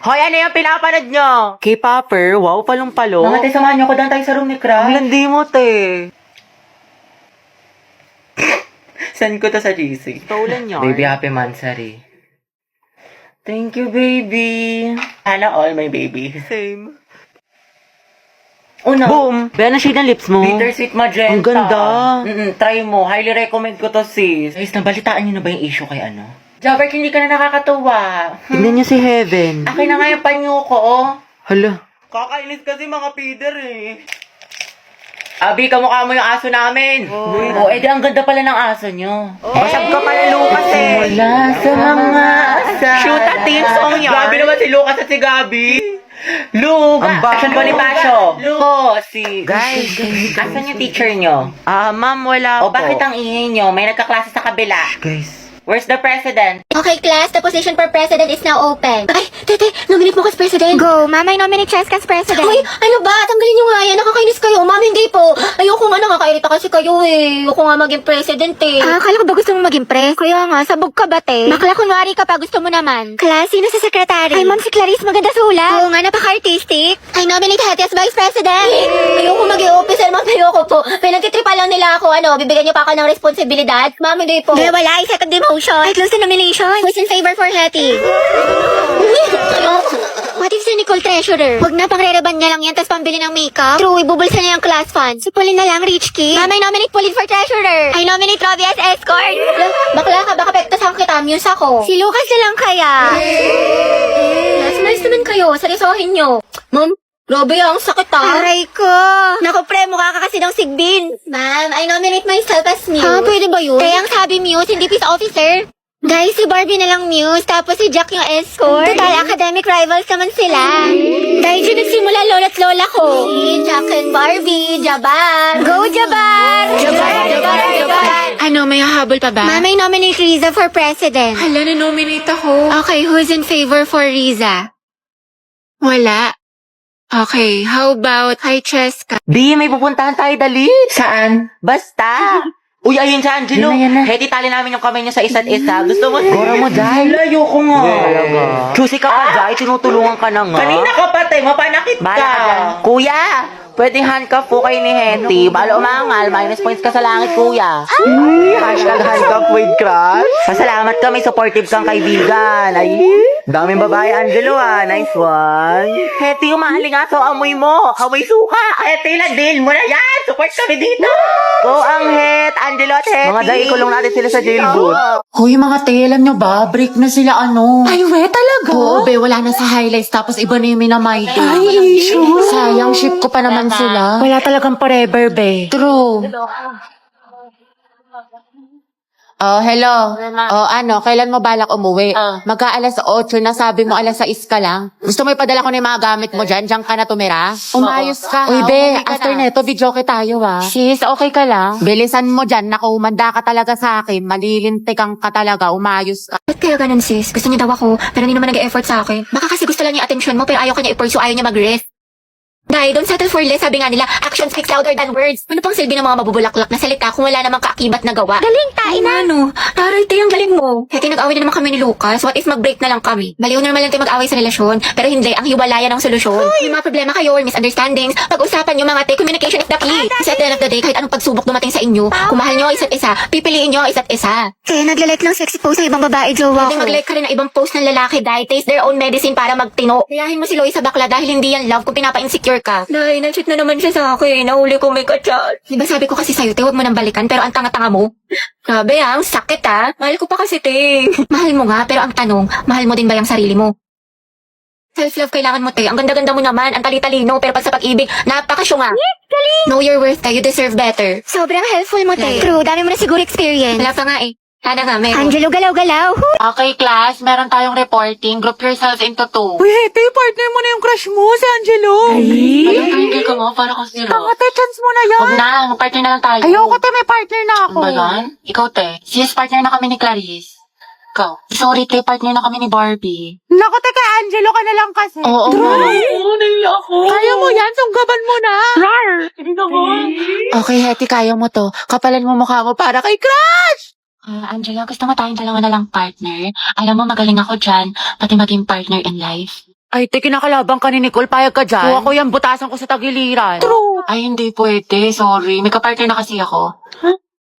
Hoy, ano yung pinapanood nyo? K-popper, wow, palong-palo. Mga te, samahan niyo ko doon tayo sa room ni Crush. Ang landi mo, te. Send ko to sa GC. Stolen yarn. Baby, happy mansari. Thank you, baby. Sana all, my baby. Same. Una, Boom! Be, ano shade ng lips mo? Bittersweet Magenta. Ang ganda. Try mo. Highly recommend ko to, sis. Guys, nabalitaan niyo na ba yung issue kay ano? Jabber, hindi ka na nakakatuwa. Tignan niyo si Heaven. Akin na nga yung panyo ko, oh. Hala. Kakainis kasi mga feeder eh. Abi, kamukha mo yung aso namin. Oh, edi ang ganda pala ng aso nyo. Basag ka pala, Lucas eh. Wala sa mga asal. Shoot at team song yan. Gabi naman si Lucas at si Gabi. Luga. Ang ba- Action Bonifacio. Lugo, si... Guys. Asan yung teacher nyo? Ma'am, wala O po. bakit ang ingay nyo? May nagkaklase sa kabila. Guys. Where's the president? Okay, class, the position for president is now open. Ay, tete, nominate mo as president. Go, mama, I nominate Cheska as president. Ay, ano ba? Tanggalin nyo nga yan. Nakakainis kayo. Ma'am, hindi po. Ayoko nga, nakakairita kasi kayo eh. Ayoko nga maging president eh. Ah, kala ko ba gusto mo maging pres? Kaya nga, sabog ka ba, te? Bakla, kunwari ka pa, gusto mo naman. Class, sino sa secretary? Ay, ma'am, si Clarice, maganda sulat. Oo nga, napaka-artistic. I nominate Hattie as vice president. Ayoko maging officer, ma'am, ayoko po. Pinagtitripa lang nila ako, bibigyan niyo pa ako ng responsibilidad. Ma'am, hindi po. Hindi, wala, second demotion. I close the nomination. Who's in favor for Hattie? What if si Nicole treasurer? Huwag na, pang-rereban niya lang yan, tapos pambili ng makeup. True, ibubulsa niya yung class fund. Si Pauline na lang, rich kid. Mama, I nominate Pauline for treasurer. I nominate Robbie as escort. Bakla ka, baka pektasan kita, muse ako. Si Lucas na lang kaya. Nice naman kayo, seryosohin nyo. Ma'am, grabe ang sakit ah. Aray ko. Naku pre, mukha ka kasi ng sigbin. Ma'am, I nominate myself as muse. Ha, pwede ba yun? Kaya ang sabi muse, hindi peace officer. Guys, si Barbie na lang muse, tapos si Jack yung escort. Total, academic rivals naman sila. Dahil dyan nagsimula lola't lola ko. Si Jack and Barbie, Jabar. Go, Jabar! Jabar! Ano, may hahabol pa ba? Mama, I nominate Riza for president. Hala, na-nominate ako. Okay, who's in favor for Riza? Wala. Okay, how about kay Cheska? Di, may pupuntahan tayo dali. Saan? Basta. Uy, ayun si Angelo. Yan na. Heti tali namin yung kamay niya sa isa't isa. Gusto mo? Gora mo, Jai. Layo ko nga. Choosy ka pa, Jai. Tinutulungan ka na nga. Kanina ka pa, te. Mapanakit Bahala ka dyan. ka. Kuya, pwedeng handcuff po kayo ni Heti. Balo umangal. Minus points ka sa langit, kuya. Hashtag handcuff with crush. Pasalamat ka, may supportive kang kaibigan. Ay, Daming babae, Angelo ah. Nice one. Heti, umahali nga to. Amoy mo. Amoy suka. Heti, ladil mo na yan. Support kami dito. Go, Anghet. Angelo at Heti. Mga Jai, ikulong natin sila sa jailboot. Hoy, mga te, alam nyo ba? Break na sila Ay, we, talaga? Oo, be, wala na sa highlights. Tapos iba na yung minamay. Ay, sure. Sayang, ship ko pa naman sila. Wala talagang forever, be. True. Oh, hello. Kailan mo balak umuwi? Mag-aalas 8 na, sabi mo alas 6 ka lang. Gusto mo ipadala ko na yung mga gamit mo dyan? Diyan ka na tumira? Umayos ka. Uy, be, after neto, video tayo Sis, okay ka lang? Bilisan mo dyan, naku, umanda ka talaga sa akin. Malilintikan ka talaga, umayos ka. Ba't kaya ganun, sis? Gusto niya daw ako, pero hindi naman nag-e-effort sa akin. Baka kasi gusto lang niya attention mo, pero ayaw ka niya i-pursue, ayaw niya mag-rest. Dahil don't settle for less, sabi nga nila, action speaks louder than words. Ano pang silbi ng mga mabubulaklak na salita kung wala namang kaakibat na gawa? Galing, tain na. Ano? Taray, ang galing mo. Heti, nag-away na naman kami ni Lucas. What if mag-break na lang kami? Baliw na naman lang tayo mag-away sa relasyon. Pero hindi, ang hiwalayan ang solusyon. May mga problema kayo or misunderstandings. Pag-usapan nyo mga te, communication is the key. Kasi at the end of the day, kahit anong pagsubok dumating sa inyo, kung mahal nyo ang isa't isa, pipiliin nyo ang isa't isa. Kaya naglalike ng sexy post ng ibang babae, jowa ko. Hindi mag-like ka rin ng ibang post ng lalaki dahil taste their own medicine para magtino. Kayahin mo si Loie sa bakla dahil hindi yan love kung pinapa-insecure ka. Dahil na-cheat na naman siya sa akin. Nahuli ko may kachat. Diba sabi ko kasi sa'yo, te, huwag mo nang balikan pero ang tanga-tanga mo. Grabe ang sakit ah. Mahal ko pa kasi, te. Mahal mo nga, pero ang tanong, mahal mo din ba yung sarili mo? Self-love kailangan mo, te. Ang ganda-ganda mo naman, ang tali-talino, pero pag sa pag-ibig, napakasyunga. Know your worth, te. You deserve better. Sobrang helpful mo, te. True, dami mo na siguro experience. Wala pa nga eh. Sana nga, meron. Angelo, galaw-galaw. Okay, class, meron tayong reporting. Group yourselves into 2. Uy, Hete, partner mo na yung crush mo, si Angelo. Anong tingin ka mo? Para kasi Te, chance mo na yan. Huwag na, mag-partner na lang tayo. Ayoko, te, may partner na ako. Ano ba yan? Ikaw, te. Sis, partner na kami ni Clarice. Ikaw. Sorry, te, partner na kami ni Barbie. Naku, te, kay Angelo ka na lang kasi. Oo, naiya ako. Kaya mo yan, sunggaban mo na. Okay, Hetty, kaya mo to. Kapalan mo mukha mo para kay Crush! Angela, gusto mo tayong dalawa na lang partner? Alam mo, magaling ako dyan, pati maging partner in life. Ay, te, kinakalabang ka ni Nicole. Payag ka dyan. Kuha ko yan, butasan ko sa tagiliran. Ay, hindi pwede. Sorry. May kapartner na kasi ako.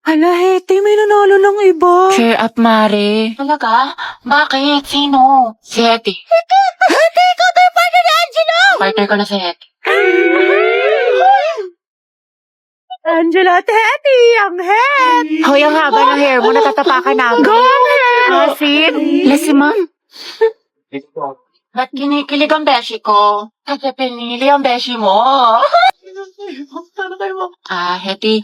Hala, Hete, may nanalo ng iba. Cheer up, Mare. Talaga? Bakit? Sino? Si Hetty. Hete, ikaw tayo partner ni Angelo! Partner ko na si Hetty. Angela at Hete, ang head! Hoy, ang haba ng hair mo, natatapakan namin. Go ahead! Asin? Yes, si ma'am. Ba't kinikilig ang beshi ko? Kasi pinili ang beshi mo. Hetty.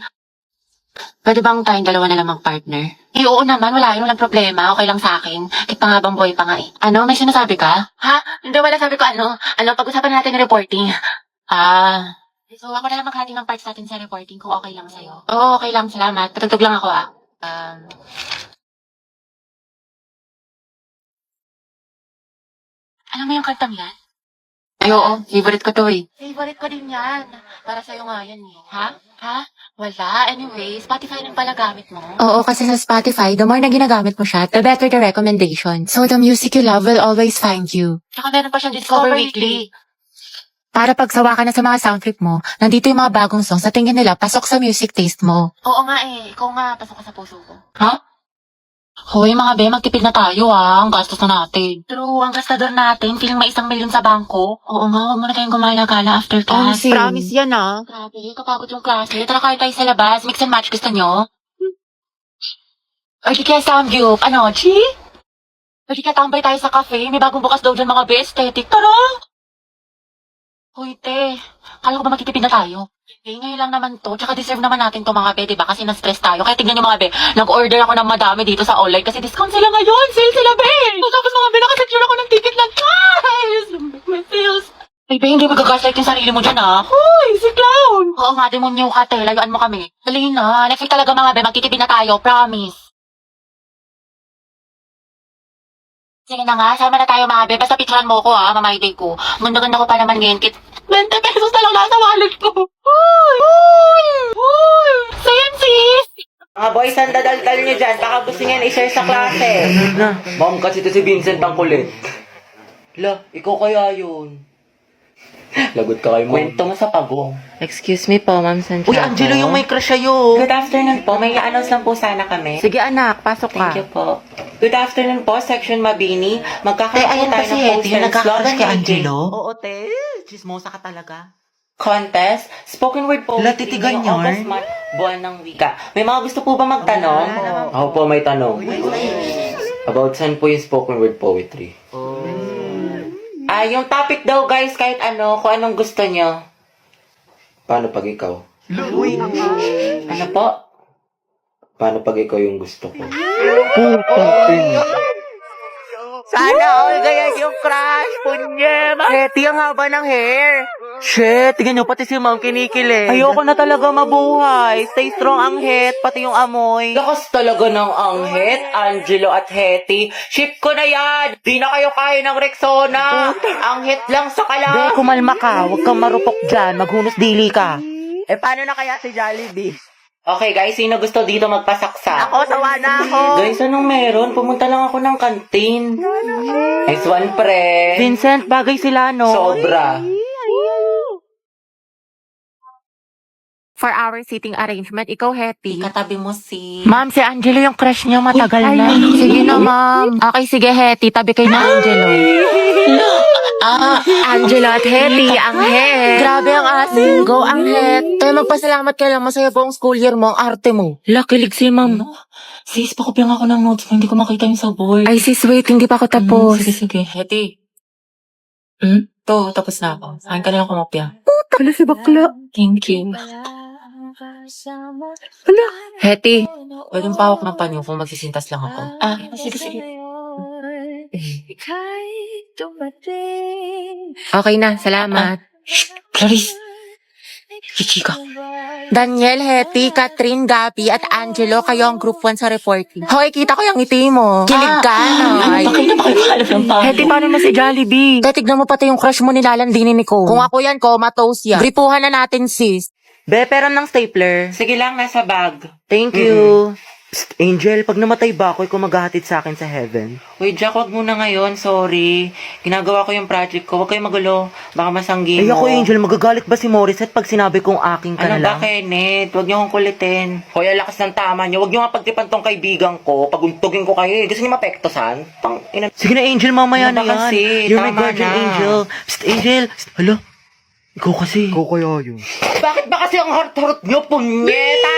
Pwede bang tayong dalawa na lang mag-partner? Oo naman, walang problema. Okay lang sa akin. Kahit pangabang boy pa nga eh. Ano, may sinasabi ka? Ha? Hindi, wala sabi ko pag-usapan natin ng reporting. So ako na lang maghati ng parts natin sa reporting kung okay lang sa'yo. Oo, okay lang. Salamat. Patugtog lang ako Alam mo yung kantang yan? Ay, oo. Favorite ko to eh. Favorite ko din yan. Para sa'yo nga yan eh. Ha? Wala. Anyway, Spotify lang pala gamit mo. Oo, kasi sa Spotify, the more na ginagamit mo siya, the better the recommendation. So the music you love will always find you. Tsaka meron pa siyang Discover Weekly. Para pagsawa ka na sa mga sound trip mo, nandito yung mga bagong songs na tingin nila pasok sa music taste mo. Oo nga eh. Ikaw nga, pasok ka sa puso ko. Ha? Hoy, mga be, magtipid na tayo Ang gastos na natin. True, ang gastador natin. Feeling may 1 milyon sa bangko. Oo nga, huwag mo na tayong gumala-gala after class. Promise yan Grabe, kapagod yung klase. Tara kain tayo sa labas. Mix and match, gusto nyo? Or di kaya samgyup. Ano, chi? Or di kaya tambay tayo sa cafe. May bagong bukas daw dyan mga be, aesthetic. Tara! Hoy, te. Kala ko ba magtitipid na tayo? Ngayon lang naman to. Tsaka deserve naman natin to mga be, diba? Kasi na-stress tayo. Kaya tignan nyo mga be, nag-order ako ng madami dito sa online kasi discount sila ngayon. Sale sila, be! Tapos mga be, nakasecure ako ng ticket lang. Guys! May sales. Ay, be, hindi magagaslight yung sarili mo dyan, Hoy, si Clown! Oo nga, demonyo ka, te. Layuan mo kami. Dali na. Next week talaga mga be, magtitipid na tayo. Promise. Sige na nga, sama na tayo mga be. Basta picturean mo ko mamay-day ko. Ganda-ganda ko pa naman ngayon. 20 pesos na lang nasa wallet ko. Hoy! Same sis! Mga boys, ang dadaldal nyo dyan. Baka gusto niyan i-share sa klase. Ma'am, kasi ito si Vincent ang kulit. La, ikaw kaya yun. Lagot ka kay ma'am. Kwento mo sa pagong. Excuse me po, Ma'am Santiago. Uy, Angelo, yung may crush sa'yo. Good afternoon po. May i-announce lang po sana kami. Sige anak, pasok ka. Thank you po. Good afternoon po, Section Mabini. Magkakaroon po tayo ng poster yung nagkakaroon slot kay meeting. Angelo. Oo, te. Chismosa ka talaga. Contest, spoken word po. La, titigan yung yun. August month, buwan ng wika. May mga gusto po ba magtanong? Ako po may tanong. About saan po yung spoken word poetry? Yung topic daw guys, kahit ano, kung anong gusto nyo. Paano pag ikaw? Ano po? Paano pag ikaw yung gusto ko? Sana all ganyan yung crush. Punye. Hetty, ang haba ng hair. Shit, tingnan nyo, pati si ma'am kinikilig. Ayoko na talaga mabuhay. Stay strong ang het, pati yung amoy. Lakas talaga ng anghet, Angelo at Hetty. Ship ko na yan! Di na kayo kaya ng Rexona! Anghet lang sa Be, kala. kumalma ka. Huwag kang marupok dyan. Maghunos dili ka. Paano na kaya si Jollibee? Okay guys, sino gusto dito magpasaksa? Ako, tawa na ako. Guys, anong meron? Pumunta lang ako ng kantin. Nice one, pre. Vincent, bagay sila, no? Sobra. For our seating arrangement, ikaw, Hetty. Katabi mo si... Ma'am, si Angelo yung crush niya matagal na. Sige na, ma'am. Okay, sige, Hetty. Tabi kay na Angelo. Angelo at Hetty, ang het. Grabe ang asin. Go, ang het. Tayo magpasalamat ka lang. Masaya buong school year mo. Ang arte mo. Lakilig si ma'am. Sis, pakopyang ako ng notes mo. Hindi ko makita yung sabor. Ay, sis, wait. Hindi pa ako tapos. Sige. Hetty. To, tapos na ako. Saan ka na lang kumopya? Kala si bakla. Thank you. Hetty. Pwede mo pawak ng panyo kung magsisintas lang ako. Sige. Okay na, salamat. Clarice. Chichika. Daniel, Hetty, Catherine, Gabi, at Angelo, kayo ang group 1 sa reporting. Hoy, kita ko yung ngiti mo. Kilig ka, Nay. Pakikahalap ng panyo. Hetty, paano na si Jollibee? Kaya tignan mo pati yung crush mo nilalandinin ni Cole. Kung ako yan, comatose yan. Gripuhan na natin, sis. Be, pero ng stapler. Sige lang, nasa bag. Thank you. Psst, Angel, pag namatay ba ako, ikaw maghahatid sa akin sa heaven? Uy, Jack, wag muna ngayon. Sorry. Ginagawa ko yung project ko. Huwag kayong magulo. Baka masanggi Ay mo. ako, Angel, magagalit ba si Morissette pag sinabi kong aking ka Ano na ba, lang? Kenneth? Huwag niyo akong kulitin. Hoy, ang lakas ng tama niyo. Huwag niyo nga pagtipan tong kaibigan ko. Paguntugin ko kayo eh. Gusto niyo mapektosan? Sige na, Angel, mamaya Ano na ba yan. kasi? You're my Tama guardian na. angel. Psst, Angel. Psst, hala. Ikaw kasi. Ikaw kaya yun. Bakit ba kasi ang harot-harot niyo, punyeta?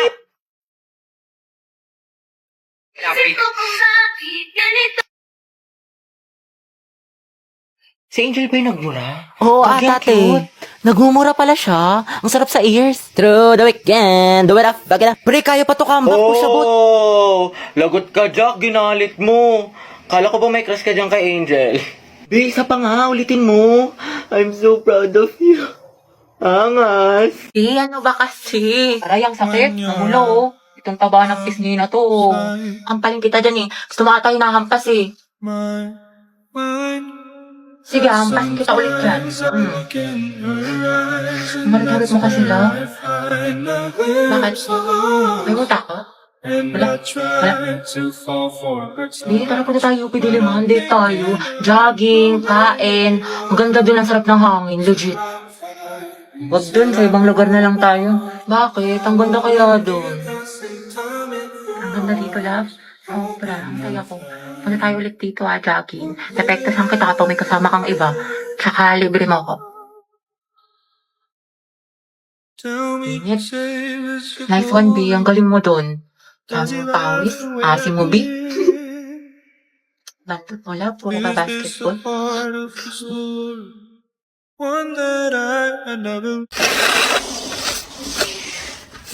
Si Angel ba yung nagmura? Oo, Ang ate. cute. Nagmumura pala siya. Ang sarap sa ears. Through the weekend, do it up, back it up. Pre, kaya pa to comeback po siya, bot. Oh, lagot ka, Jack. Ginalit mo. Kala ko ba may crush ka dyan kay Angel? Be, isa pa nga. Ulitin mo. I'm so proud of you. Angas. Ano ba kasi? Aray, ang sakit. Namulo, oh. Itong taba ng pisngi na to, oh. Hampaling kita dyan, eh. Gusto mo ata yung nahampas, eh. Sige, hampasin kita ulit dyan. Malit-halit mo kasi, love. Bakit? May muta ka? Wala. Hindi, tara punta tayo, pidiliman. Date tayo. Jogging, kain. Maganda dun, ang sarap ng hangin. Legit. Wag dun, sa ibang lugar na lang tayo. Bakit? Ang ganda kaya dun. Ang ganda dito, love. Sobra, ang saya ko. Punta tayo ulit dito, jogging. Depektasan kita kapag may kasama kang iba. Tsaka libre mo ako. Init. Nice one, B. Ang galing mo dun. Ang pawis. Asim mo, B. Bantot mo, love. Puro ka basketball.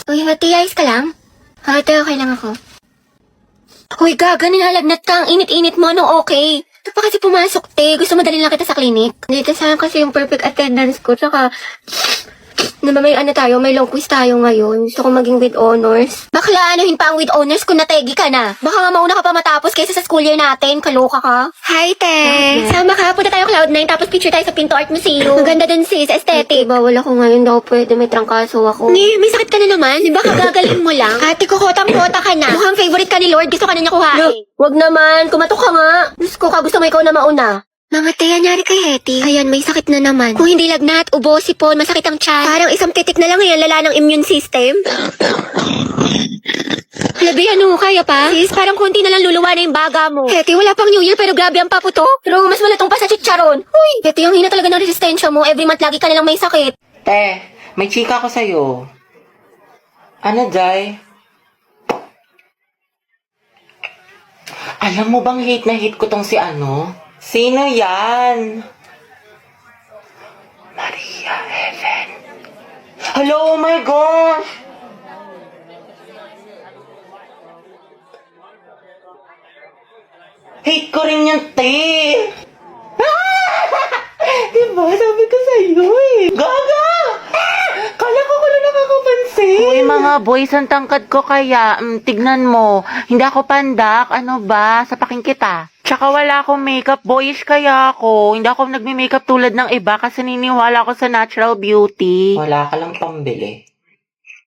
Uy, Hati, ayos ka lang? Hati, okay lang ako. Uy, gaga, nilalagnat ka. Ang init-init mo, no, okay. Ito pa kasi pumasok, te. Gusto mo dalhin lang kita sa clinic? Dito sayang kasi yung perfect attendance ko. Tsaka, naman may ano tayo, may long quiz tayo ngayon. Gusto ko maging with honors. Bakla, anuhin pa ang with honors kung nategi ka na. Baka nga mauna ka pa matapos kaysa sa school year natin. Kaloka ka. Hi, te. Sama ka. Punta tayo Cloud9 tapos picture tayo sa Pinto Art Museum. Ang ganda dun, sis. Aesthetic. Bawal ako ngayon. Daw pwede. May trangkaso ako. Ni, may sakit ka na naman. Di ba kagagaling mo lang? Ate ko, kotang-kota ka na. Mukhang favorite ka ni Lord. Gusto ka na niya kuhain. Wag naman. Kumatok ka nga. Diyos ko ka. Gusto mo ikaw na mauna. Mga te, anyari kay Hetty. Ayan, may sakit na naman. Kung hindi lagnat, ubo, sipon, masakit ang tiyan. Parang isang titik na lang yan, lala ng immune system. Labi, ano, kaya pa? Sis, parang konti na lang luluwa na yung baga mo. Hetty, wala pang New Year pero grabe ang paputo. Pero mas malatong pa sa chicharon. Uy, Hetty, ang hina talaga ng resistensya mo. Every month lagi ka nalang may sakit. Te, may chika ko sa'yo. Ano, Jai? Alam mo bang hate na hate ko tong si ano? Sino yan? Maria Helen. Hello, oh my gosh! Hate ko rin yung te! Diba? Sabi ko sa'yo eh. Gaga! Kala ko lang nakakapansin. Uy, mga boys, ang tangkad ko kaya, tignan mo, hindi ako pandak, ano ba, sapakin kita. Tsaka wala akong makeup, boyish kaya ako, hindi ako nagme-makeup tulad ng iba kasi niniwala ako sa natural beauty. Wala ka lang pambili.